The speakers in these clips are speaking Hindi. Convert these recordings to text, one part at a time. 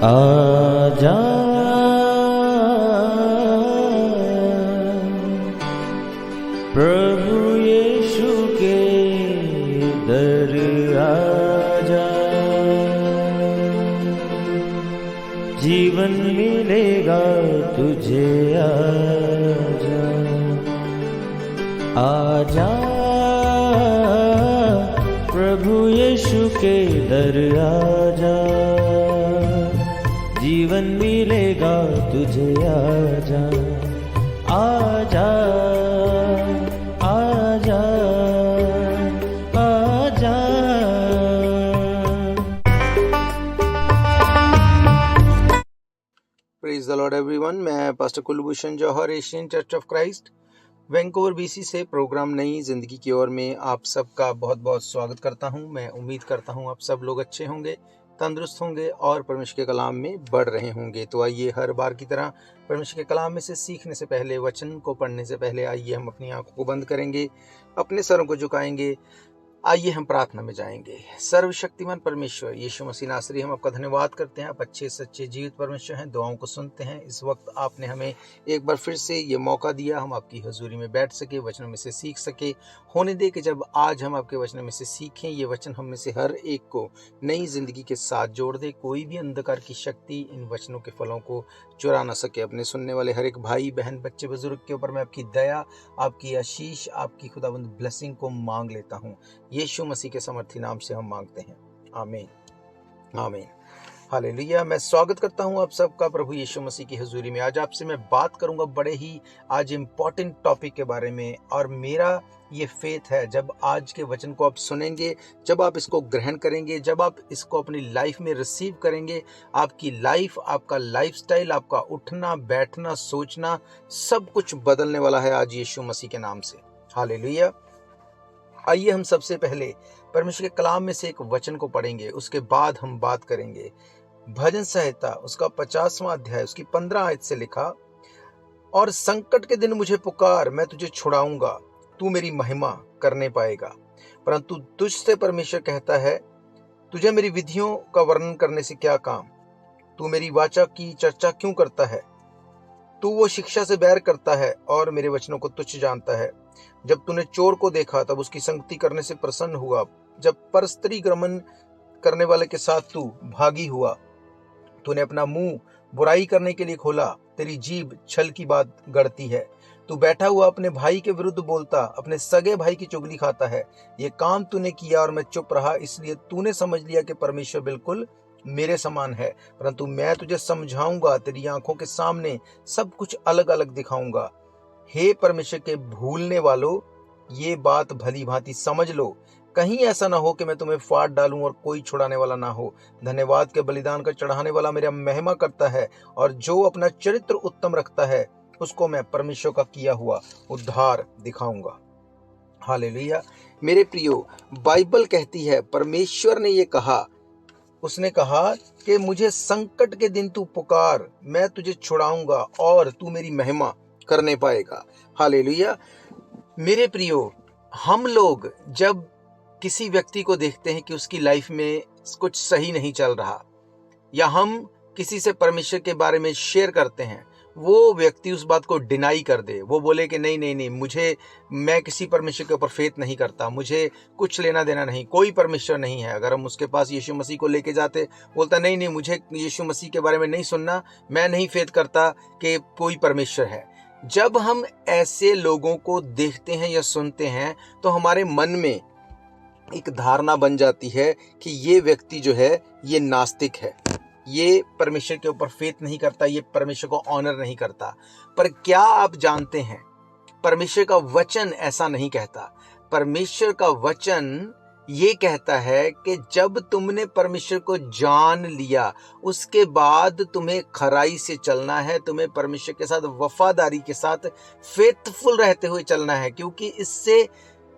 आजा प्रभु यीशु के दर आजा, जीवन मिलेगा तुझे। आजा आजा प्रभु यीशु के दर आजा, जीवन मिलेगा तुझे। आजा आजा आजा आजा। Praise the lord everyone. मैं pastor Kulbhushan Johar, Asian church of Christ, Vancouver BC से प्रोग्राम नई जिंदगी की ओर में आप सबका बहुत बहुत स्वागत करता हूं। मैं उम्मीद करता हूं आप सब लोग अच्छे होंगे, तंदुरुस्त होंगे और परमेश्वर के कलाम में बढ़ रहे होंगे। तो आइए, हर बार की तरह परमेश्वर के कलाम में से सीखने से पहले, वचन को पढ़ने से पहले, आइए हम अपनी आंखों को बंद करेंगे, अपने सरों को झुकाएंगे। आइए हम प्रार्थना में जाएंगे। सर्वशक्तिमान परमेश्वर यीशु मसीह नासरी, हम आपका धन्यवाद करते हैं। आप अच्छे सच्चे जीवित परमेश्वर हैं, दुआओं को सुनते हैं। इस वक्त आपने हमें एक बार फिर से ये मौका दिया, हम आपकी हजूरी में बैठ सके, वचनों में से सीख सके। होने दे कि जब आज हम आपके वचनों में से सीखें, ये वचन हम में से हर एक को नई जिंदगी के साथ जोड़ दे। कोई भी अंधकार की शक्ति इन वचनों के फलों को चुरा ना सके। अपने सुनने वाले हर एक भाई बहन, बच्चे बुजुर्ग के ऊपर मैं आपकी दया, आपकी आशीष, आपकी खुदाबंद ब्लेसिंग को मांग लेता हूँ। यीशु मसीह के समर्थी नाम से हम मांगते हैं, आमीन आमीन हालेलुया। मैं स्वागत करता हूं आप सबका प्रभु यीशु मसीह की हुजूरी में। आज आपसे मैं बात करूंगा बड़े ही आज इम्पोर्टेंट टॉपिक के बारे में, और मेरा ये फेथ है, जब आज के वचन को आप सुनेंगे, जब आप इसको ग्रहण करेंगे, जब आप इसको अपनी लाइफ में रिसीव करेंगे, आपकी लाइफ, आपका लाइफस्टाइल, आपका उठना बैठना सोचना सब कुछ बदलने वाला है आज यीशु मसीह के नाम से। हालेलुया। आइए हम सबसे पहले परमेश्वर के कलाम में से एक वचन को पढ़ेंगे, उसके बाद हम बात करेंगे। भजन संहिता उसका 50वां अध्याय उसकी 15 आयत से लिखा, और संकट के दिन मुझे पुकार, मैं तुझे छुड़ाऊंगा, तू मेरी महिमा करने पाएगा। परंतु तुझसे परमेश्वर कहता है, तुझे मेरी विधियों का वर्णन करने से क्या काम, तू मेरी वाचा की चर्चा क्यों करता है। तू वो शिक्षा से बैर करता है और मेरे वचनों को तुच्छ जानता है। जब तूने चोर को देखा तब उसकी संगति करने से प्रसन्न हुआ, जब परस्त्री गमन करने वाले के साथ तू भागी हुआ। तूने अपना मुंह बुराई करने के लिए खोला, तेरी जीभ छल की बात गढ़ती है। तू बैठा हुआ अपने भाई के विरुद्ध बोलता, अपने सगे भाई की चुगली खाता है। ये काम तूने किया और मैं चुप रहा, इसलिए तूने समझ लिया कि परमेश्वर बिल्कुल मेरे समान है। परंतु मैं तुझे समझाऊंगा, तेरी आंखों के सामने सब कुछ अलग अलग दिखाऊंगा। हे परमेश्वर के भूलने वालों, ये बात भली भांति समझ लो, कहीं ऐसा ना हो कि मैं तुम्हें फाड़ डालूं और कोई छुड़ाने वाला ना हो। धन्यवाद के बलिदान का चढ़ाने वाला मेरा महिमा करता है, और जो अपना चरित्र उत्तम रखता है उसको मैं परमेश्वर का किया हुआ उद्धार दिखाऊंगा। हालेलुया। मेरे प्रियो, बाइबल कहती है, परमेश्वर ने ये कहा, उसने कहा कि मुझे संकट के दिन तू पुकार, मैं तुझे छुड़ाऊंगा और तू मेरी महिमा करने पाएगा। हालेलुया। मेरे प्रियो, हम लोग जब किसी व्यक्ति को देखते हैं कि उसकी लाइफ में कुछ सही नहीं चल रहा, या हम किसी से परमेश्वर के बारे में शेयर करते हैं, वो व्यक्ति उस बात को डिनाई कर दे, वो बोले कि नहीं नहीं नहीं, मैं किसी परमेश्वर के ऊपर फेथ नहीं करता, मुझे कुछ लेना देना नहीं, कोई परमेश्वर नहीं है। अगर हम उसके पास यीशु मसीह को लेके जाते, बोलता नहीं नहीं, मुझे यीशु मसीह के बारे में नहीं सुनना, मैं नहीं फेथ करता कि कोई परमेश्वर है। जब हम ऐसे लोगों को देखते हैं या सुनते हैं, तो हमारे मन में एक धारणा बन जाती है कि ये व्यक्ति जो है ये नास्तिक है, ये परमेश्वर के ऊपर फेथ नहीं करता, ये परमेश्वर को ऑनर नहीं करता। पर क्या आप जानते हैं, परमेश्वर का वचन ऐसा नहीं कहता। परमेश्वर का वचन ये कहता है कि जब तुमने परमेश्वर को जान लिया, उसके बाद तुम्हें खराई से चलना है, तुम्हें परमेश्वर के साथ वफादारी के साथ फेथफुल रहते हुए चलना है, क्योंकि इससे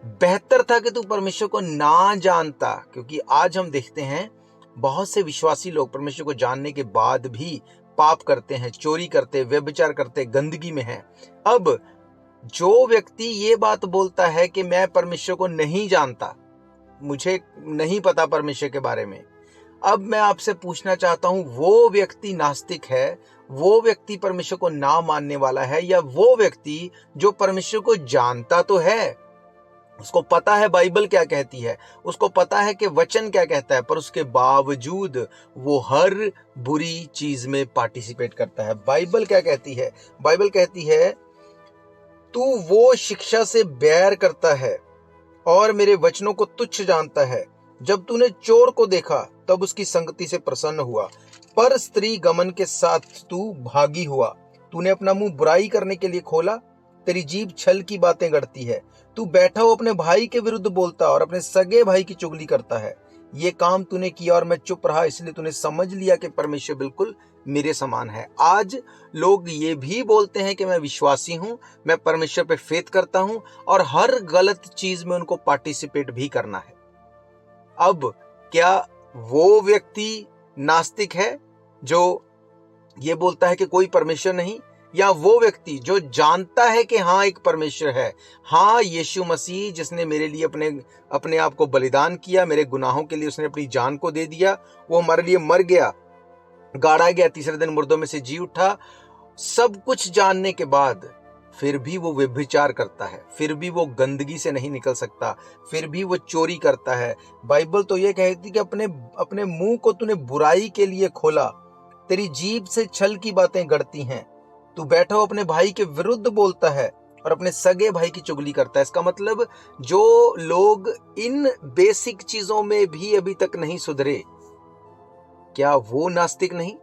बेहतर था कि तू परमेश्वर को ना जानता। क्योंकि आज हम देखते हैं बहुत से विश्वासी लोग परमेश्वर को जानने के बाद भी पाप करते हैं, चोरी करते, व्यभिचार करते, गंदगी में हैं। अब जो व्यक्ति ये बात बोलता है कि मैं परमेश्वर को नहीं जानता, मुझे नहीं पता परमेश्वर के बारे में, अब मैं आपसे पूछना चाहता हूं, वो व्यक्ति नास्तिक है, वो व्यक्ति परमेश्वर को ना मानने वाला है, या वो व्यक्ति जो परमेश्वर को जानता तो है, उसको पता है बाइबल क्या कहती है, उसको पता है कि वचन क्या कहता है, पर उसके बावजूद वो हर बुरी चीज में पार्टिसिपेट करता है। बाइबल क्या कहती है? बाइबल कहती है, तू वो शिक्षा से बैर करता है और मेरे वचनों को तुच्छ जानता है। जब तूने चोर को देखा तब उसकी संगति से प्रसन्न हुआ, पर स्त्री गमन के साथ तू भागी हुआ। तूने अपना मुंह बुराई करने के लिए खोला, तेरी जीभ छल की बातें गढ़ती है। तू बैठा हो अपने भाई के विरुद्ध बोलता और अपने सगे भाई की चुगली करता है। ये काम तूने किया और मैं चुप रहा, इसलिए तूने समझ लिया कि परमेश्वर बिल्कुल मेरे समान है। आज लोग ये भी बोलते हैं कि मैं विश्वासी हूं, मैं परमेश्वर पे फेथ करता हूं, और हर गलत चीज में उनको पार्टिसिपेट भी करना है। अब क्या वो व्यक्ति नास्तिक है जो ये बोलता है कि कोई परमेश्वर नहीं, या वो व्यक्ति जो जानता है कि हाँ एक परमेश्वर है, हाँ यीशु मसीह जिसने मेरे लिए अपने आप को बलिदान किया, मेरे गुनाहों के लिए उसने अपनी जान को दे दिया, वो हमारे लिए मर गया, गाड़ा गया, तीसरे दिन मुर्दों में से जी उठा, सब कुछ जानने के बाद फिर भी वो व्यभिचार करता है, फिर भी वो गंदगी से नहीं निकल सकता, फिर भी वो चोरी करता है। बाइबल तो ये कहती कि अपने मुंह को तूने बुराई के लिए खोला, तेरी जीभ से छल की बातें गढ़ती हैं। तू बैठा हो अपने भाई के विरुद्ध बोलता है और अपने सगे भाई की चुगली करता है। इसका मतलब जो लोग इन बेसिक चीजों में भी अभी तक नहीं सुधरे, क्या वो नास्तिक नहीं?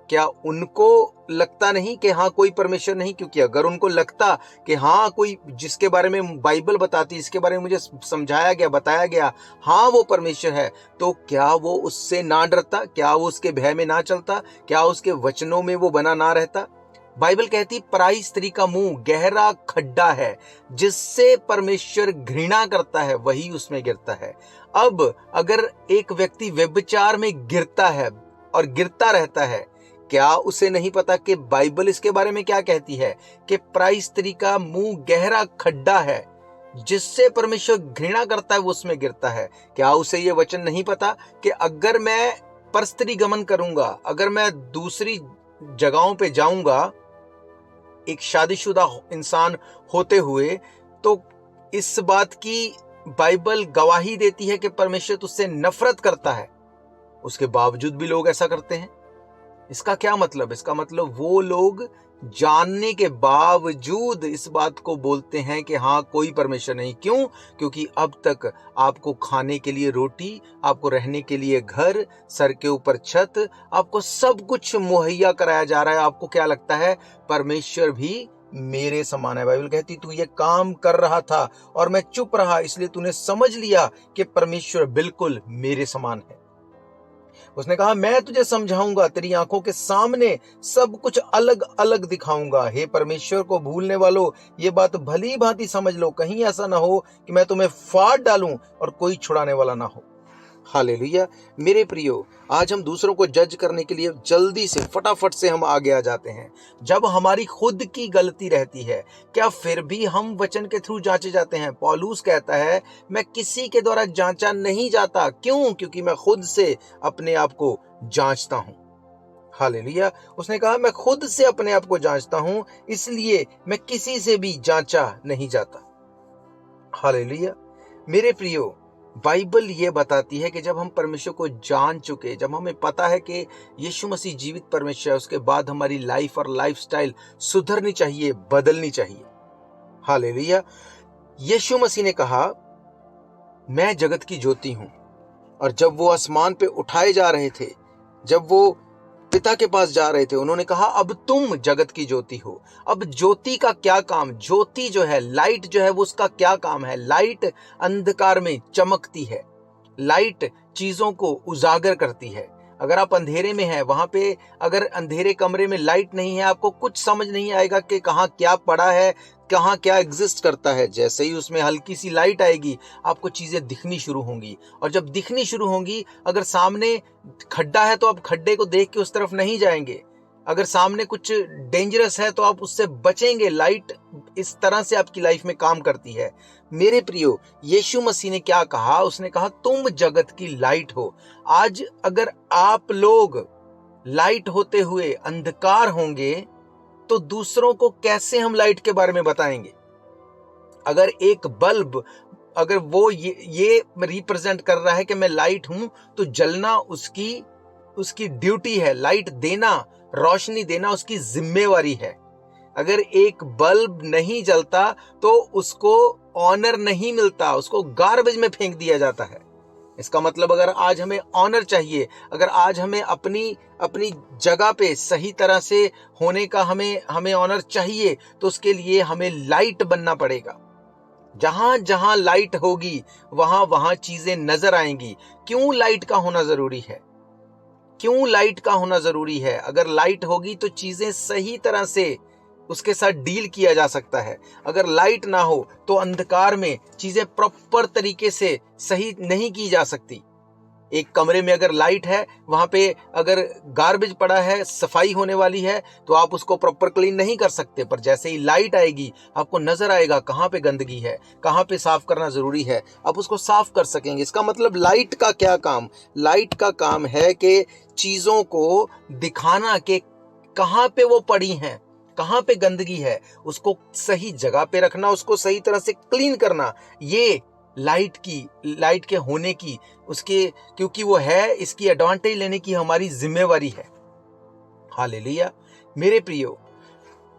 क्या उनको लगता नहीं कि हाँ कोई परमेश्वर नहीं? क्योंकि अगर उनको लगता कि हाँ कोई जिसके बारे में बाइबल बताती, इसके बारे में मुझे समझाया गया, बताया गया, हाँ वो परमेश्वर है, तो क्या वो उससे ना डरता? क्या वो उसके भय में ना चलता? क्या उसके वचनों में वो बना ना रहता? बाइबल कहती पराई स्त्री का मुंह गहरा खड्डा है, जिससे परमेश्वर घृणा करता है वही उसमें गिरता है। अब अगर एक व्यक्ति व्यभिचार में गिरता है और गिरता रहता है, क्या उसे नहीं पता कि बाइबल इसके बारे में क्या कहती है कि पराई स्त्री का मुंह गहरा खड्डा है, जिससे परमेश्वर घृणा करता है वो उसमें गिरता है? क्या उसे ये वचन नहीं पता कि अगर मैं परस्त्री गमन करूंगा, अगर मैं दूसरी जगहों पे जाऊंगा एक शादीशुदा इंसान होते हुए, तो इस बात की बाइबल गवाही देती है कि परमेश्वर तुझसे नफरत करता है, उसके बावजूद भी लोग ऐसा करते हैं। इसका क्या मतलब? इसका मतलब वो लोग जानने के बावजूद इस बात को बोलते हैं कि हाँ कोई परमेश्वर नहीं। क्यों? क्योंकि अब तक आपको खाने के लिए रोटी, आपको रहने के लिए घर, सर के ऊपर छत, आपको सब कुछ मुहैया कराया जा रहा है। आपको क्या लगता है परमेश्वर भी मेरे समान है? बाइबल कहती तू ये काम कर रहा था और मैं चुप रहा, इसलिए तूने समझ लिया कि परमेश्वर बिल्कुल मेरे समान है। उसने कहा मैं तुझे समझाऊंगा, तेरी आंखों के सामने सब कुछ अलग अलग दिखाऊंगा। हे परमेश्वर को भूलने वालों, ये बात भली भांति समझ लो, कहीं ऐसा ना हो कि मैं तुम्हें फाड़ डालूं और कोई छुड़ाने वाला ना हो। हालेलुया। मेरे प्रियो, आज हम दूसरों को जज करने के लिए जल्दी से फटाफट से हम आगे आ जाते हैं। जब हमारी खुद की गलती रहती है, क्या फिर भी हम वचन के थ्रू जांचे जाते हैं? पौलुस कहता है मैं किसी के द्वारा जांचा नहीं जाता। क्यों? क्योंकि मैं खुद से अपने आप को जांचता हूं। हालेलुया। उसने कहा मैं खुद से अपने आप को जांचता हूं, इसलिए मैं किसी से भी जांचा नहीं जाता। हालेलुया। मेरे प्रियो, बाइबल ये बताती है कि जब हम परमेश्वर को जान चुके, जब हमें पता है कि यीशु मसीह जीवित परमेश्वर है, उसके बाद हमारी लाइफ और लाइफस्टाइल सुधरनी चाहिए, बदलनी चाहिए। हालेलुया। यीशु मसीह ने कहा मैं जगत की ज्योति हूं, और जब वो आसमान पे उठाए जा रहे थे, जब वो पिता के पास जा रहे थे, उन्होंने कहा अब तुम जगत की ज्योति हो। अब ज्योति का क्या काम? ज्योति जो है, लाइट जो है, वो उसका क्या काम है? लाइट अंधकार में चमकती है, लाइट चीजों को उजागर करती है। अगर आप अंधेरे में हैं, वहां पे अगर अंधेरे कमरे में लाइट नहीं है, आपको कुछ समझ नहीं आएगा कि कहाँ क्या पड़ा है, कहाँ क्या एग्जिस्ट करता है। जैसे ही उसमें हल्की सी लाइट आएगी, आपको चीजें दिखनी शुरू होंगी, और जब दिखनी शुरू होंगी, अगर सामने खड्डा है तो आप खड्डे को देख के उस तरफ नहीं जाएंगे। अगर सामने कुछ डेंजरस है तो आप उससे बचेंगे। लाइट इस तरह से आपकी लाइफ में काम करती है। मेरे प्रियो, यीशु मसीह ने क्या कहा? उसने कहा तुम जगत की लाइट हो। आज अगर आप लोग लाइट होते हुए अंधकार होंगे तो दूसरों को कैसे हम लाइट के बारे में बताएंगे? अगर एक बल्ब, अगर वो ये रिप्रेजेंट कर रहा है कि मैं लाइट हूं, तो जलना उसकी ड्यूटी है। लाइट देना, रोशनी देना उसकी जिम्मेवारी है। अगर एक बल्ब नहीं जलता तो उसको ऑनर नहीं मिलता, उसको गार्बेज में फेंक दिया जाता है। इसका मतलब अगर आज हमें ऑनर चाहिए, अगर आज हमें अपनी जगह पे सही तरह से होने का हमें ऑनर चाहिए, तो उसके लिए हमें लाइट बनना पड़ेगा। जहां जहां लाइट होगी वहां वहां चीजें नजर आएंगी। क्यों लाइट का होना जरूरी है? क्यों लाइट का होना जरूरी है? अगर लाइट होगी तो चीजें सही तरह से उसके साथ डील किया जा सकता है। अगर लाइट ना हो तो अंधकार में चीजें प्रॉपर तरीके से सही नहीं की जा सकती। एक कमरे में अगर लाइट है, वहां पे अगर गार्बेज पड़ा है, सफाई होने वाली है, तो आप उसको प्रॉपर क्लीन नहीं कर सकते। पर जैसे ही लाइट आएगी आपको नजर आएगा कहां पे गंदगी है, कहां पे साफ करना जरूरी है, आप उसको साफ कर सकेंगे। इसका मतलब लाइट का क्या काम? लाइट का काम है कि चीजों को दिखाना कि कहां पे वो पड़ी हैं, कहां पे गंदगी है, उसको सही जगह पे रखना, उसको सही तरह से क्लीन करना। ये लाइट के होने की, उसके क्योंकि वो है, इसकी एडवांटेज लेने की हमारी जिम्मेवारी है। हालेलुया। मेरे प्रियो,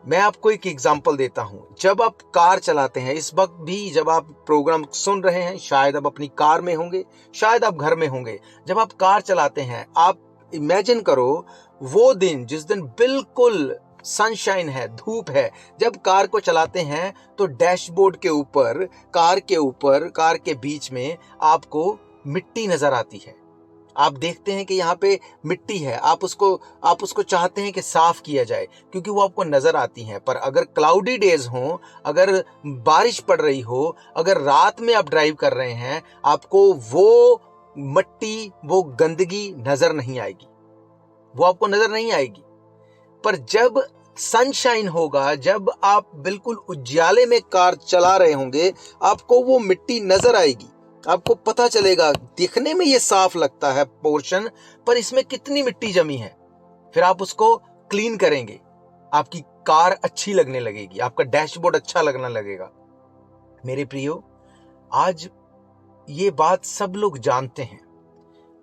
मैं आपको एक एग्जांपल देता हूं। जब आप कार चलाते हैं, इस वक्त भी जब आप प्रोग्राम सुन रहे हैं, शायद आप अपनी कार में होंगे, शायद आप घर में होंगे। जब आप कार चलाते हैं, आप इमेजिन करो वो दिन जिस दिन बिल्कुल सनशाइन है, धूप है। जब कार को चलाते हैं तो डैशबोर्ड के ऊपर, कार के बीच में आपको मिट्टी नजर आती है। आप देखते हैं कि यहाँ पे मिट्टी है, आप उसको चाहते हैं कि साफ किया जाए क्योंकि वो आपको नजर आती है। पर अगर क्लाउडी डेज हो, अगर बारिश पड़ रही हो, अगर रात में आप ड्राइव कर रहे हैं, आपको वो मिट्टी, वो गंदगी नजर नहीं आएगी, वो आपको नजर नहीं आएगी। पर जब सनशाइन होगा, जब आप बिल्कुल उज्याले में कार चला रहे होंगे, आपको वो मिट्टी नजर आएगी। आपको पता चलेगा, दिखने में ये साफ लगता है पोर्शन, पर इसमें कितनी मिट्टी जमी है। फिर आप उसको क्लीन करेंगे, आपकी कार अच्छी लगने लगेगी, आपका डैशबोर्ड अच्छा लगने लगेगा। मेरे प्रियो, आज ये बात सब लोग जानते हैं,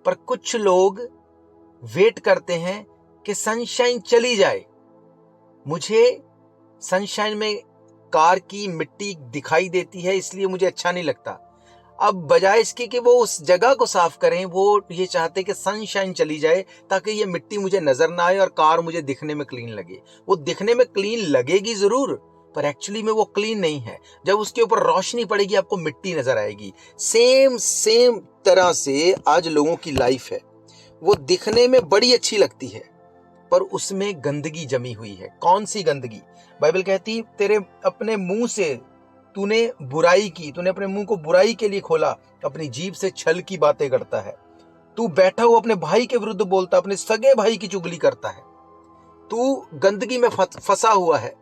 पर कुछ लोग वेट करते हैं कि सनशाइन चली जाए। मुझे सनशाइन में कार की मिट्टी दिखाई देती है, इसलिए मुझे अच्छा नहीं लगता। अब बजाय इसके कि वो उस जगह को साफ करें, वो ये चाहते कि सनशाइन चली जाए ताकि ये मिट्टी मुझे नजर ना आए और कार मुझे दिखने में क्लीन लगे। वो दिखने में क्लीन लगेगी जरूर, पर एक्चुअली में वो क्लीन नहीं है। जब उसके ऊपर रोशनी पड़ेगी आपको मिट्टी नजर आएगी। सेम तरह से आज लोगों की लाइफ है, वो दिखने में बड़ी अच्छी लगती है पर उसमें गंदगी जमी हुई है। कौन सी गंदगी? बाइबल कहती, तेरे अपने मुंह से तूने बुराई की, तूने अपने मुंह को बुराई के लिए खोला, अपनी जीभ से छल की बातें करता है। तू बैठा हुआ अपने भाई के विरुद्ध बोलता, अपने सगे भाई की चुगली करता है। तू गंदगी में फंसा हुआ है।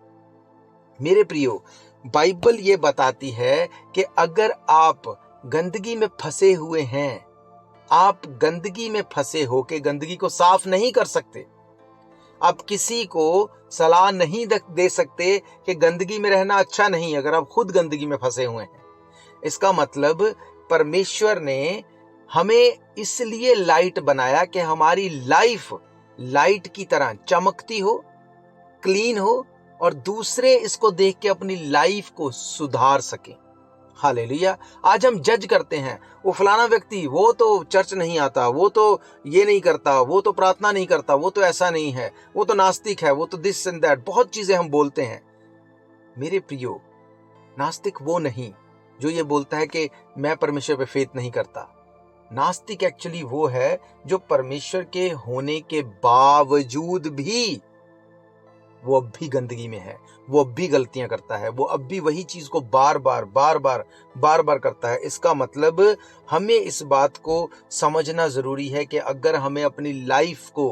मेरे प्रियो, बाइबल ये बताती है कि अगर आप गंदगी में फंसे हुए हैं, आप गंदगी में फंसे हो के गंदगी को साफ नहीं कर सकते, आप किसी को सलाह नहीं दे सकते कि गंदगी में रहना अच्छा नहीं, अगर आप खुद गंदगी में फंसे हुए हैं। इसका मतलब परमेश्वर ने हमें इसलिए लाइट बनाया कि हमारी लाइफ लाइट की तरह चमकती हो, क्लीन हो और दूसरे इसको देख के अपनी लाइफ को सुधार सकें। हालेलुया। आज हम जज करते हैं, वो फलाना व्यक्ति, वो तो चर्च नहीं आता, वो तो ये नहीं करता, वो तो प्रार्थना नहीं करता, वो तो ऐसा नहीं है, वो तो नास्तिक है, वो तो दिस एंड दैट, बहुत चीजें हम बोलते हैं। मेरे प्रियो, नास्तिक वो नहीं जो ये बोलता है कि मैं परमेश्वर पे फेथ नहीं करता। नास्तिक एक्चुअली वो है जो परमेश्वर के होने के बावजूद भी वो अब भी गंदगी में है, वो अब भी गलतियां करता है, वो अब भी वही चीज को बार बार करता है। इसका मतलब हमें इस बात को समझना जरूरी है कि अगर हमें अपनी लाइफ को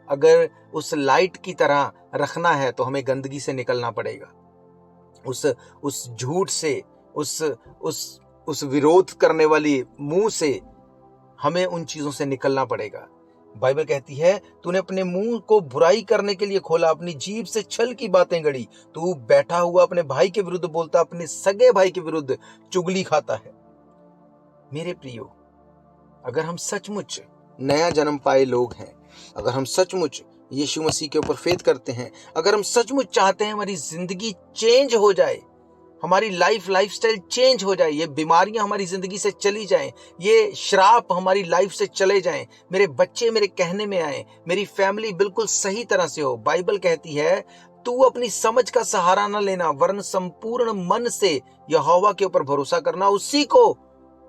अगर उस लाइट की तरह रखना है तो हमें गंदगी से निकलना पड़ेगा। उस झूठ से, उस विरोध करने वाली मुंह से हमें उन चीजों से निकलना पड़ेगा। बाइबल कहती है, तूने अपने मुंह को बुराई करने के लिए खोला, अपनी जीभ से छल की बातें गढ़ी। तू बैठा हुआ अपने भाई के विरुद्ध बोलता, अपने सगे भाई के विरुद्ध चुगली खाता है। मेरे प्रियो, अगर हम सचमुच नया जन्म पाए लोग हैं, अगर हम सचमुच यीशु मसीह के ऊपर फेथ करते हैं, अगर हम सचमुच चाहते हैं हमारी जिंदगी चेंज हो जाए, हमारी लाइफस्टाइल चेंज हो जाए, ये बीमारियां हमारी जिंदगी से चली जाएं, ये श्राप हमारी लाइफ से चले जाएं, मेरे बच्चे मेरे कहने में आए, मेरी फैमिली बिल्कुल सही तरह से हो। बाइबल कहती है, तू अपनी समझ का सहारा न लेना, वरन संपूर्ण मन से यहोवा के ऊपर भरोसा करना, उसी को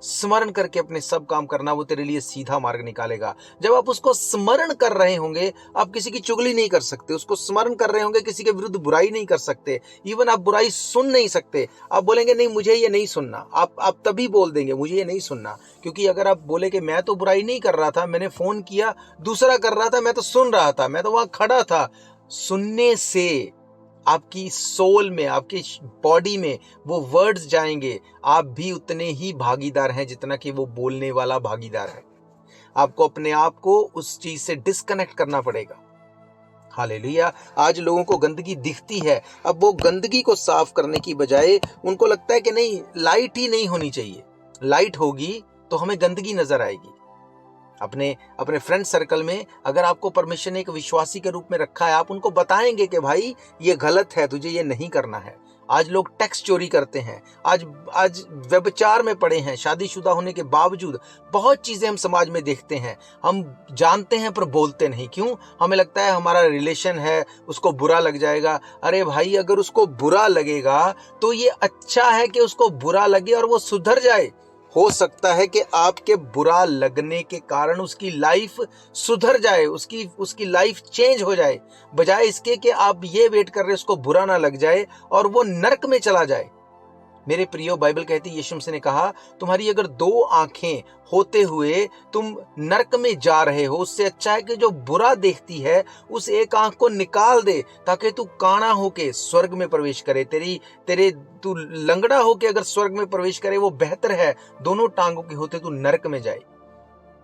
स्मरण करके अपने सब काम करना, वो तेरे लिए सीधा मार्ग निकालेगा। जब आप उसको स्मरण कर रहे होंगे, आप किसी की चुगली नहीं कर सकते, उसको स्मरण कर रहे होंगे, किसी के विरुद्ध बुराई नहीं कर सकते, इवन आप बुराई सुन नहीं सकते। आप बोलेंगे नहीं मुझे ये नहीं सुनना, आप तभी बोल देंगे मुझे ये नहीं सुनना, क्योंकि अगर आप बोले कि मैं तो बुराई नहीं कर रहा था, मैंने फोन किया, दूसरा कर रहा था, मैं तो सुन रहा था, मैं तो वहां खड़ा था। सुनने से आपकी सोल में, आपकी बॉडी में वो वर्ड्स जाएंगे, आप भी उतने ही भागीदार हैं जितना कि वो बोलने वाला भागीदार है। आपको अपने आप को उस चीज से डिस्कनेक्ट करना पड़ेगा। हालेलुया। आज लोगों को गंदगी दिखती है, अब वो गंदगी को साफ करने की बजाय उनको लगता है कि नहीं, लाइट ही नहीं होनी चाहिए, लाइट होगी तो हमें गंदगी नजर आएगी। अपने फ्रेंड सर्कल में अगर आपको परमेश्वर ने एक विश्वासी के रूप में रखा है, आप उनको बताएंगे कि भाई ये गलत है, तुझे ये नहीं करना है। आज लोग टैक्स चोरी करते हैं, आज व्यभिचार में पड़े हैं, शादीशुदा होने के बावजूद बहुत चीजें हम समाज में देखते हैं। हम जानते हैं पर बोलते नहीं, क्यों? हमें लगता है हमारा रिलेशन है, उसको बुरा लग जाएगा। अरे भाई, अगर उसको बुरा लगेगा तो ये अच्छा है कि उसको बुरा लगे और वो सुधर जाए। हो सकता है कि आपके बुरा लगने के कारण उसकी लाइफ सुधर जाए, उसकी लाइफ चेंज हो जाए, बजाय इसके कि आप ये वेट कर रहे उसको बुरा ना लग जाए और वो नरक में चला जाए। मेरे प्रियो, बाइबल कहती है, यीशु मसीह ने कहा, तुम्हारी अगर 2 आंखें होते हुए तुम नरक में जा रहे हो, उससे अच्छा है कि जो बुरा देखती है उस एक आंख को निकाल दे, ताकि तू काना होके स्वर्ग में प्रवेश करे। तू लंगड़ा होके अगर स्वर्ग में प्रवेश करे वो बेहतर है, दोनों टांगों के होते तू नरक में जाए।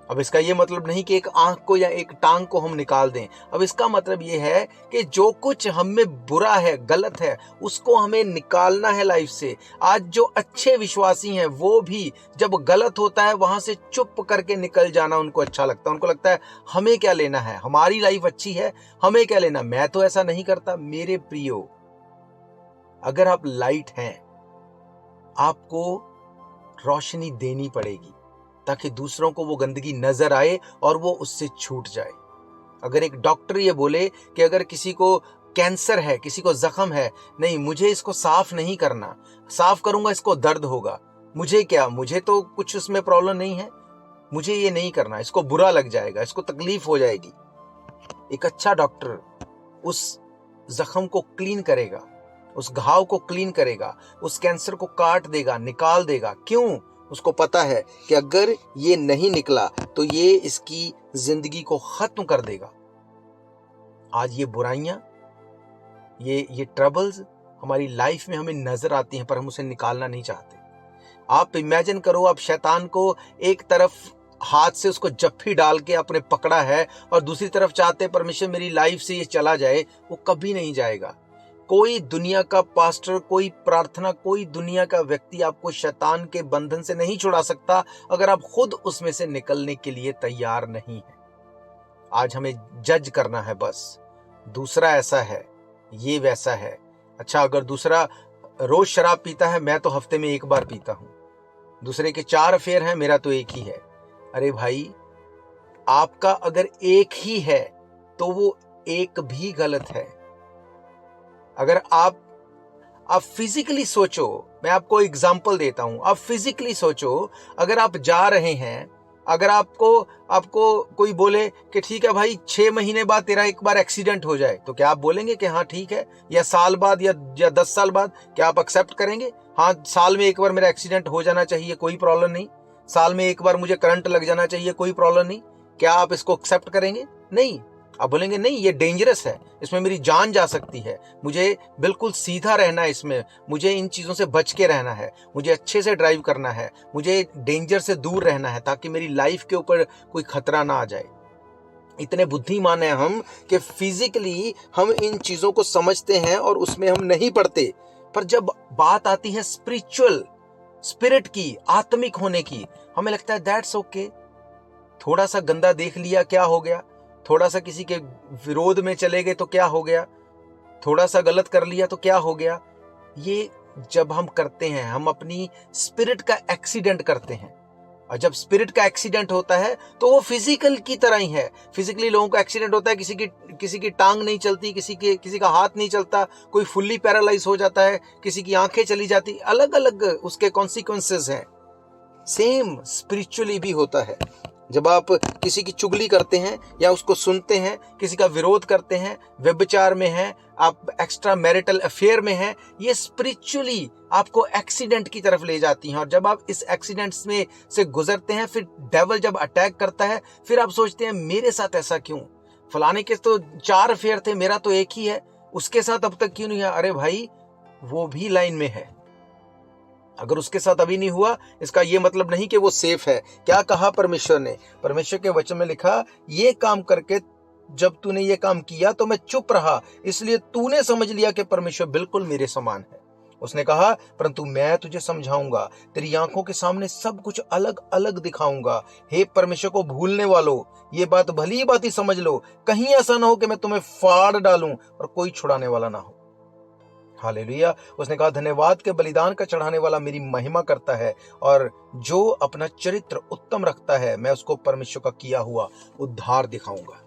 अब इसका ये मतलब नहीं कि एक आंख को या एक टांग को हम निकाल दें। अब इसका मतलब ये है कि जो कुछ हम में बुरा है, गलत है, उसको हमें निकालना है लाइफ से। आज जो अच्छे विश्वासी हैं वो भी जब गलत होता है वहां से चुप करके निकल जाना उनको अच्छा लगता है। उनको लगता है हमें क्या लेना है, हमारी लाइफ अच्छी है, हमें क्या लेना, मैं तो ऐसा नहीं करता। मेरे प्रियो, अगर आप लाइट हैं, आपको रोशनी देनी पड़ेगी ताकि दूसरों को वो गंदगी नजर आए और वो उससे छूट जाए। अगर एक डॉक्टर ये बोले कि अगर किसी को कैंसर है, किसी को जख्म है, नहीं मुझे इसको साफ नहीं करना, साफ करूंगा इसको दर्द होगा, मुझे क्या, मुझे तो कुछ उसमें प्रॉब्लम नहीं है, मुझे ये नहीं करना, इसको बुरा लग जाएगा, इसको तकलीफ हो जाएगी। एक अच्छा डॉक्टर उस जख्म को क्लीन करेगा, उस घाव को क्लीन करेगा, उस कैंसर को काट देगा, निकाल देगा। क्यों? उसको पता है कि अगर ये नहीं निकला तो ये इसकी जिंदगी को खत्म कर देगा। आज ये बुराइयां, ये ट्रबल्स हमारी लाइफ में हमें नजर आती हैं पर हम उसे निकालना नहीं चाहते। आप इमेजिन करो, आप शैतान को एक तरफ हाथ से उसको जफ्फी डाल के आपने पकड़ा है और दूसरी तरफ चाहते परमेश्वर मेरी लाइफ से ये चला जाए, वो कभी नहीं जाएगा। कोई दुनिया का पास्टर, कोई प्रार्थना, कोई दुनिया का व्यक्ति आपको शैतान के बंधन से नहीं छुड़ा सकता अगर आप खुद उसमें से निकलने के लिए तैयार नहीं है। आज हमें जज करना है बस, दूसरा ऐसा है, ये वैसा है। अच्छा, अगर दूसरा रोज शराब पीता है, मैं तो हफ्ते में 1 बार पीता हूं, दूसरे के 4 अफेयर हैं, मेरा तो 1 ही है। अरे भाई, आपका अगर 1 ही है तो वो 1 भी गलत है। अगर आप फिजिकली सोचो, मैं आपको एग्जांपल देता हूं, आप फिजिकली सोचो, अगर आप जा रहे हैं, अगर आपको कोई बोले कि ठीक है भाई 6 महीने बाद तेरा 1 बार एक्सीडेंट हो जाए, तो क्या आप बोलेंगे कि हाँ ठीक है? या साल बाद या 10 साल बाद क्या आप एक्सेप्ट करेंगे? हाँ, साल में 1 बार मेरा एक्सीडेंट हो जाना चाहिए, कोई प्रॉब्लम नहीं। साल में 1 बार मुझे करंट लग जाना चाहिए, कोई प्रॉब्लम नहीं। क्या आप इसको एक्सेप्ट करेंगे? नहीं। आप बोलेंगे नहीं ये डेंजरस है, इसमें मेरी जान जा सकती है, मुझे बिल्कुल सीधा रहना है, इसमें मुझे इन चीज़ों से बच के रहना है, मुझे अच्छे से ड्राइव करना है, मुझे डेंजर से दूर रहना है ताकि मेरी लाइफ के ऊपर कोई खतरा ना आ जाए। इतने बुद्धिमान हैं हम कि फिजिकली हम इन चीज़ों को समझते हैं और उसमें हम नहीं पड़ते, पर जब बात आती है स्पिरिचुअल, स्पिरिट की, आत्मिक होने की, हमें लगता है दैट्स ओके। थोड़ा सा गंदा देख लिया क्या हो गया, थोड़ा सा किसी के विरोध में चले गए तो क्या हो गया, थोड़ा सा गलत कर लिया तो क्या हो गया। ये जब हम करते हैं, हम अपनी स्पिरिट का एक्सीडेंट करते हैं। और जब स्पिरिट का एक्सीडेंट होता है तो वो फिजिकल की तरह ही है। फिजिकली लोगों का एक्सीडेंट होता है, किसी की टांग नहीं चलती, किसी का हाथ नहीं चलता, कोई फुल्ली पैरालाइज हो जाता है, किसी की आंखें चली जाती, अलग अलग उसके कॉन्सिक्वेंसेस हैं। सेम स्पिरिचुअली भी होता है। जब आप किसी की चुगली करते हैं या उसको सुनते हैं, किसी का विरोध करते हैं, व्यभिचार में हैं, आप एक्स्ट्रा मैरिटल अफेयर में हैं, ये स्पिरिचुअली आपको एक्सीडेंट की तरफ ले जाती हैं। और जब आप इस एक्सीडेंट्स में से गुजरते हैं, फिर डेविल जब अटैक करता है, फिर आप सोचते हैं मेरे साथ ऐसा क्यों, फलाने के तो 4 अफेयर थे, मेरा तो एक ही है, उसके साथ अब तक क्यों नहीं है। अरे भाई वो भी लाइन में है, अगर उसके साथ अभी नहीं हुआ इसका ये मतलब नहीं कि वो सेफ है। क्या कहा परमेश्वर ने, परमेश्वर के वचन में लिखा, ये काम करके जब तूने ये काम किया तो मैं चुप रहा, इसलिए तूने समझ लिया कि परमेश्वर बिल्कुल मेरे समान है। उसने कहा, परंतु मैं तुझे समझाऊंगा, तेरी आंखों के सामने सब कुछ अलग अलग दिखाऊंगा। हे परमेश्वर को भूलने वालों, ये बात भली बात ही समझ लो, कहीं ऐसा ना हो कि मैं तुम्हें फाड़ डालूं और कोई छुड़ाने वाला ना हो। हालेलुया। उसने कहा, धन्यवाद के बलिदान का चढ़ाने वाला मेरी महिमा करता है, और जो अपना चरित्र उत्तम रखता है मैं उसको परमेश्वर का किया हुआ उद्धार दिखाऊंगा।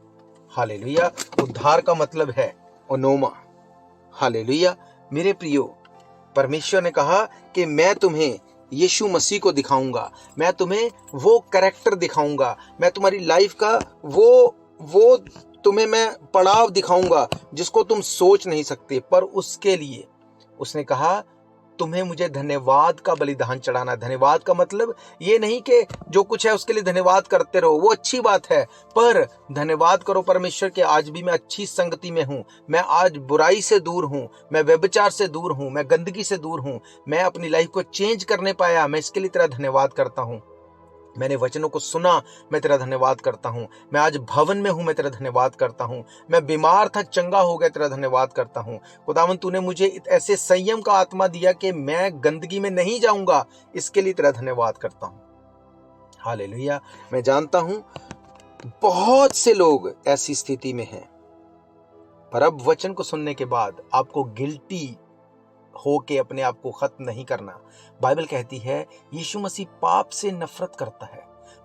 हालेलुया। उद्धार का मतलब है ओनोमा। हालेलुया। मेरे प्रियो, परमेश्वर ने कहा कि मैं तुम्हें यीशु मसीह को दिखाऊंगा, मैं तुम्हें वो कैरेक्टर दिखाऊंगा, मैं तुम्हारी लाइफ का वो तुम्हें मैं पड़ाव दिखाऊंगा जिसको तुम सोच नहीं सकते। पर उसके लिए उसने कहा, तुम्हें मुझे धन्यवाद का बलिदान चढ़ाना। धन्यवाद का मतलब ये नहीं कि जो कुछ है उसके लिए धन्यवाद करते रहो, वो अच्छी बात है, पर धन्यवाद करो परमेश्वर के आज भी मैं अच्छी संगति में हूँ, मैं आज बुराई से दूर हूँ, मैं व्यभिचार से दूर हूँ, मैं गंदगी से दूर हूँ, मैं अपनी लाइफ को चेंज करने पाया, मैं इसके लिए तेरा धन्यवाद करता हूँ। मैंने वचनों को सुना, मैं तेरा धन्यवाद करता हूँ। मैं आज भवन में हूँ, मैं तेरा धन्यवाद करता हूँ। मैं बीमार था, चंगा हो गया, तेरा धन्यवाद करता हूँ। खुदावन तूने मुझे ऐसे संयम का आत्मा दिया कि मैं गंदगी में नहीं जाऊंगा, इसके लिए तेरा धन्यवाद करता हूँ। हालेलुया। मैं जानता हूँ बहुत से लोग ऐसी स्थिति में हैं, पर अब वचन को सुनने के बाद आपको गिल्टी हो के अपने आप को खत्म नहीं करना। बाइबल कहती है यीशु मसीह पाप से नफरत करता है,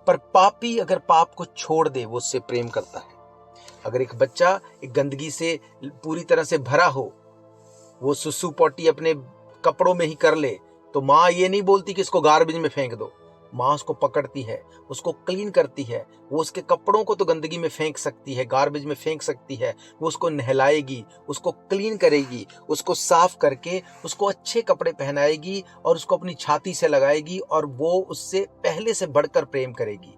पर पापी अगर पाप को छोड़ दे वो उससे प्रेम करता है। अगर एक बच्चा एक गंदगी से पूरी तरह से भरा हो, वो सुसु पोटी अपने कपड़ों में ही कर ले, तो माँ ये नहीं बोलती कि इसको गार्बेज में फेंक दो। माँ उसको पकड़ती है, उसको क्लीन करती है, वो उसके कपड़ों को तो गंदगी में फेंक सकती है, गार्बेज में फेंक सकती है, वो उसको नहलाएगी, उसको क्लीन करेगी, उसको साफ करके उसको अच्छे कपड़े पहनाएगी और उसको अपनी छाती से लगाएगी और वो उससे पहले से बढ़कर प्रेम करेगी।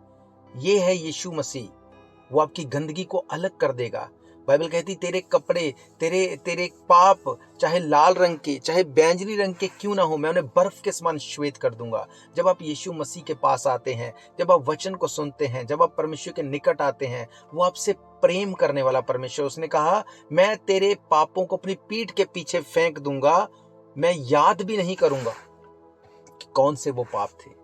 ये है यीशु मसीह, वो आपकी गंदगी को अलग कर देगा। बाइबल कहती तेरे कपड़े, तेरे पाप चाहे लाल रंग के चाहे बैंजनी रंग के क्यों ना हो, मैं उन्हें बर्फ के समान श्वेत कर दूंगा। जब आप यीशु मसीह के पास आते हैं, जब आप वचन को सुनते हैं, जब आप परमेश्वर के निकट आते हैं, वो आपसे प्रेम करने वाला परमेश्वर। उसने कहा, मैं तेरे पापों को अपनी पीठ के पीछे फेंक दूंगा, मैं याद भी नहीं करूंगा कि कौन से वो पाप थे।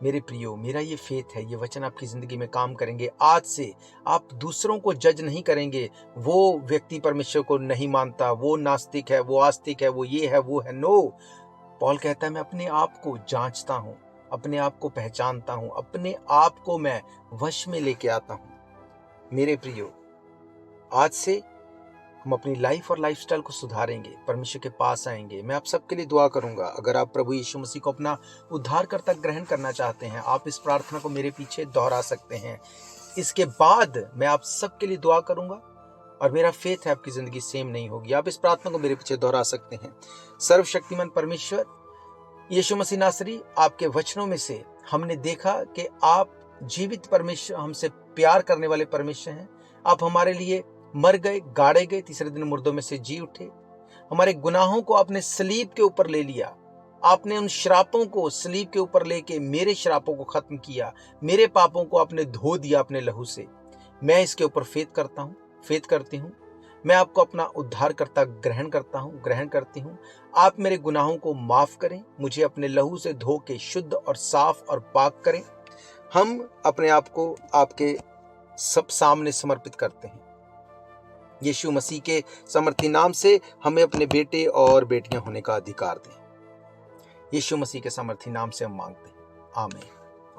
मेरे प्रियो, मेरा ये फेथ है, ये वचन आपकी जिंदगी में काम करेंगे। आज से आप दूसरों को जज नहीं करेंगे, वो व्यक्ति परमेश्वर को नहीं मानता, वो नास्तिक है, वो आस्तिक है, वो ये है, वो है। नो, पौल कहता है मैं अपने आप को जांचता हूँ, अपने आप को पहचानता हूँ, अपने आप को मैं वश में लेके आता हूँ। मेरे प्रियो, आज से हम अपनी लाइफ और लाइफस्टाइल को सुधारेंगे, परमेश्वर के पास आएंगे। मैं आप सबके लिए दुआ करूंगा। अगर आप प्रभु यीशु मसीह को अपना उद्धारकर्ता ग्रहण करना चाहते हैं, आप इस प्रार्थना को मेरे पीछे दोहरा सकते हैं। इसके बाद मैं आप सबके लिए दुआ करूंगा और मेरा फेथ है आपकी जिंदगी सेम नहीं होगी। आप इस प्रार्थना को मेरे पीछे दोहरा सकते हैं। सर्वशक्तिमान परमेश्वर यीशु मसीह नासरी, आपके वचनों में से हमने देखा कि आप जीवित परमेश्वर, हमसे प्यार करने वाले परमेश्वर हैं। आप हमारे लिए मर गए, गाड़े गए, तीसरे दिन मुर्दों में से जी उठे। हमारे गुनाहों को आपने सलीब के ऊपर ले लिया। आपने उन श्रापों को सलीब के ऊपर लेके मेरे श्रापों को खत्म किया, मेरे पापों को आपने धो दिया अपने लहू से। मैं इसके ऊपर फेथ करता हूँ, फेथ करती हूँ। मैं आपको अपना उद्धारकर्ता ग्रहण करता हूँ, ग्रहण करती हूँ। आप मेरे गुनाहों को माफ करें, मुझे अपने लहू से धो के शुद्ध और साफ और पाक करें। हम अपने आप को आपके सब सामने समर्पित करते हैं। यीशु मसीह के समर्थी नाम से हमें अपने बेटे और बेटियां होने का अधिकार दें। यीशु मसीह के समर्थी नाम से हम मांगते हैं, आमीन,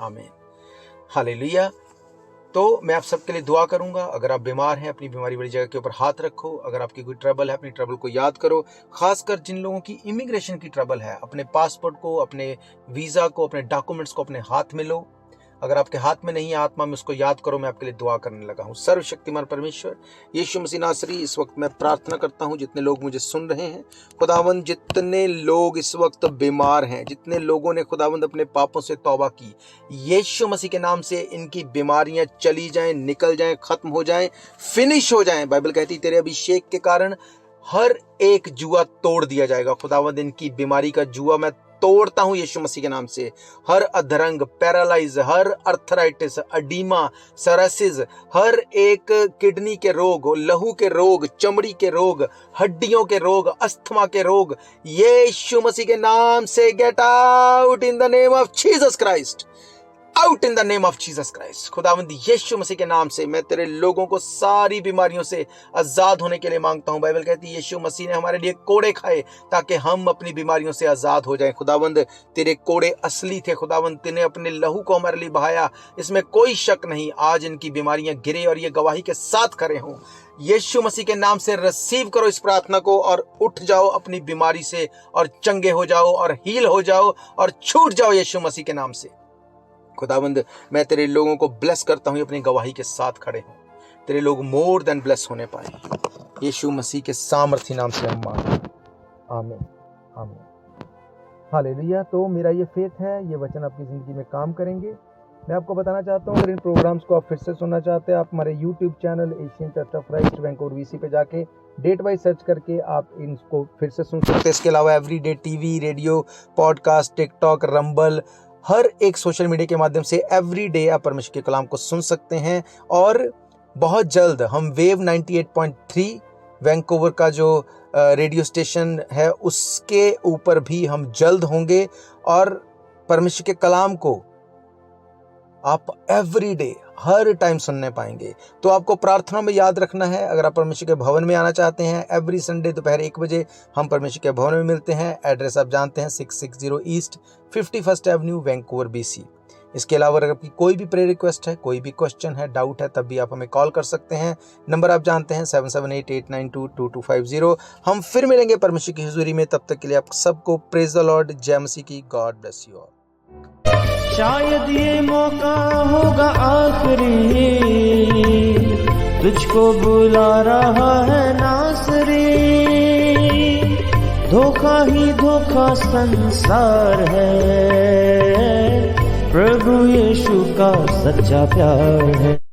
आमीन, हालेलुया। तो मैं आप सबके लिए दुआ करूंगा। अगर आप बीमार हैं, अपनी बीमारी वाली जगह के ऊपर हाथ रखो। अगर आपकी कोई ट्रबल है, अपनी ट्रबल को याद करो। खासकर जिन लोगों की इमिग्रेशन की ट्रबल है, अपने पासपोर्ट को, अपने वीजा को, अपने डॉक्यूमेंट्स को अपने हाथ में लो। अगर आपके हाथ में नहीं है, आत्मा में उसको याद करो। मैं आपके लिए दुआ करने लगा हूँ। सर्वशक्तिमान परमेश्वर यीशु मसीह नासरी, इस वक्त मैं प्रार्थना करता हूँ जितने लोग मुझे सुन रहे हैं खुदावंद, जितने लोग इस वक्त बीमार हैं, जितने लोगों ने खुदावंद अपने पापों से तौबा की, यीशु मसीह के नाम से इनकी बीमारियां चली जाएं, निकल जाएं, खत्म हो जाएं, फिनिश हो जाएं। बाइबल कहती तेरे अभिषेक के कारण हर एक जुआ तोड़ दिया जाएगा। खुदावंद इनकी बीमारी का जुआ मैं तोड़ता हूं यीशु मसीह के नाम से। हर अधरंग, पैरालाइज, हर अर्थराइटिस, अडीमा, सरासिस, हर एक किडनी के रोग, लहू के रोग, चमड़ी के रोग, हड्डियों के रोग, अस्थमा के रोग, यीशु मसीह के नाम से get out in the name of Jesus Christ, out in the name of Jesus Christ. खुदावंद यीशु मसीह के नाम से मैं तेरे लोगों को सारी बीमारियों से आजाद होने के लिए मांगता हूं। बाइबल कहती है यीशु मसीह ने हमारे लिए कोड़े खाए ताकि हम अपनी बीमारियों से आजाद हो जाएं। खुदावंद तेरे कोड़े असली थे। खुदावंद तूने अपने लहू को हमारे लिए बहाया, इसमें कोई शक नहीं। आज इनकी बीमारियां गिरे और ये गवाही के साथ खड़े हों। यीशु मसीह के नाम से रिसीव करो इस प्रार्थना को और उठ जाओ अपनी बीमारी से और चंगे हो जाओ और हील हो जाओ और छूट जाओ यीशु मसीह के नाम से। खुदावंद मैं तेरे लोगों को ब्लेस करता हूं, अपनी गवाही के साथ खड़े हों, तेरे लोग मोर देन ब्लेस होने पाए। यीशु मसीह के सामर्थी नाम से हम मांगते हैं, आमीन, आमीन, हालेलुया। तो मेरा ये फेथ है, ये वचन आपकी जिंदगी में काम करेंगे। मैं आपको बताना चाहता हूँ, अगर इन प्रोग्राम्स को आप फिर से सुनना चाहते हैं, आप हमारे YouTube channel Asian church of Christ Vancouver BC पे जाके डेट वाइज सर्च करके आप इनको फिर से सुन सकते हैं। इसके अलावा everyday TV, radio, podcast, TikTok, Rumble, हर एक सोशल मीडिया के माध्यम से एवरीडे आप परमेश्वर के कलाम को सुन सकते हैं। और बहुत जल्द हम वेव 98.3 वैंकूवर का जो रेडियो स्टेशन है उसके ऊपर भी हम जल्द होंगे और परमेश्वर के कलाम को आप एवरीडे हर टाइम सुनने पाएंगे। तो आपको प्रार्थना में याद रखना है, अगर आप परमेश्वर के भवन में आना चाहते हैं, एवरी संडे दोपहर 1 बजे हम परमेश्वर के भवन में मिलते हैं। एड्रेस आप जानते हैं, 660 east 51st Avenue Vancouver BC. इसके अलावा अगर आपकी कोई भी प्रेयर रिक्वेस्ट है, कोई भी क्वेश्चन है, डाउट है, तब भी आप हमें कॉल कर सकते हैं। नंबर आप जानते हैं 7788922250। हम फिर मिलेंगे परमेश्वर की हुजूरी में, तब तक के लिए आप सबको प्रेज द लॉर्ड, जय मसीह की, गॉड ब्लेस यू ऑल। शायद ये मौका होगा आखिरी, तुझको बुला रहा है नासरी। धोखा ही धोखा संसार है, प्रभु यीशु का सच्चा प्यार है।